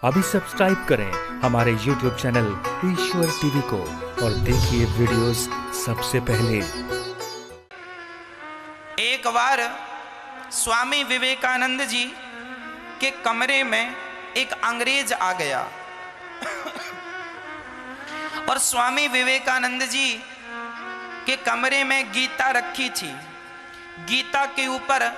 अभी सब्सक्राइब करें हमारे YouTube चैनल ईश्वर टीवी को और देखिए वीडियोस सबसे पहले। एक बार स्वामी विवेकानंद जी के कमरे में एक अंग्रेज आ गया और स्वामी विवेकानंद जी के कमरे में गीता रखी थी। गीता के ऊपर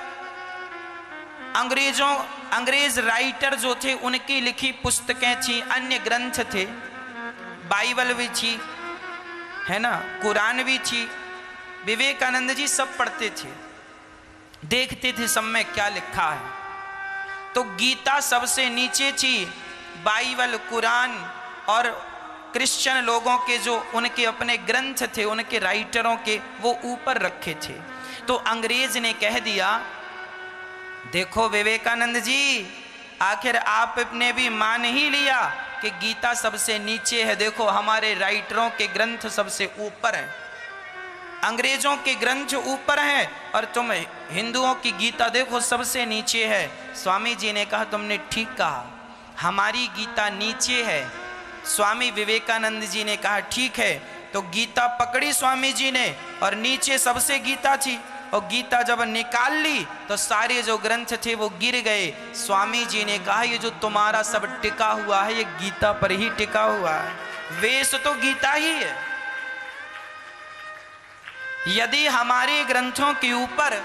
अंग्रेज राइटर जो थे उनकी लिखी पुस्तकें थी, अन्य ग्रंथ थे, बाइबल भी थी, है ना, कुरान भी थी। विवेकानंद जी सब पढ़ते थे, देखते थे सब में क्या लिखा है। तो गीता सबसे नीचे थी, बाइबल, कुरान और क्रिश्चियन लोगों के जो उनके अपने ग्रंथ थे, उनके राइटरों के, वो ऊपर रखे थे। तो अंग्रेज ने कह दिया, देखो विवेकानंद जी, आखिर आपने भी मान ही लिया कि गीता सबसे नीचे है। देखो हमारे राइटरों के ग्रंथ सबसे ऊपर हैं, अंग्रेजों के ग्रंथ ऊपर हैं और तुम हिंदुओं की गीता देखो सबसे नीचे है। स्वामी जी ने कहा, तुमने ठीक कहा, हमारी गीता नीचे है। स्वामी विवेकानंद जी ने कहा, ठीक है। तो गीता पकड़ी स्वामी जी ने और नीचे सबसे गीता थी, और गीता जब निकाल ली तो सारे जो ग्रंथ थे वो गिर गए। स्वामी जी ने कहा, ये जो तुम्हारा सब टिका हुआ है ये गीता पर ही टिका हुआ है, वेश तो गीता ही है। यदि हमारे ग्रंथों के ऊपर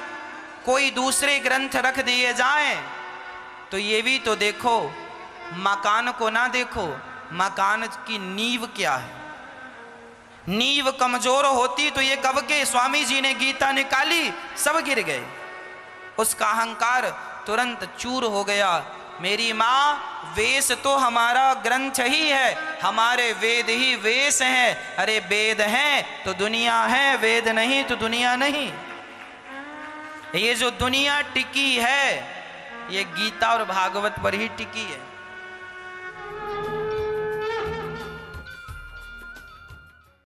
कोई दूसरे ग्रंथ रख दिए जाएं तो ये भी तो देखो, मकान को ना देखो, मकान की नींव क्या है। नींव कमजोर होती तो ये कब के स्वामी जी ने गीता निकाली, सब गिर गए। उसका अहंकार तुरंत चूर हो गया। मेरी माँ, वेश तो हमारा ग्रंथ ही है, हमारे वेद ही वेश हैं। अरे वेद हैं तो दुनिया है, वेद नहीं तो दुनिया नहीं। ये जो दुनिया टिकी है ये गीता और भागवत पर ही टिकी है।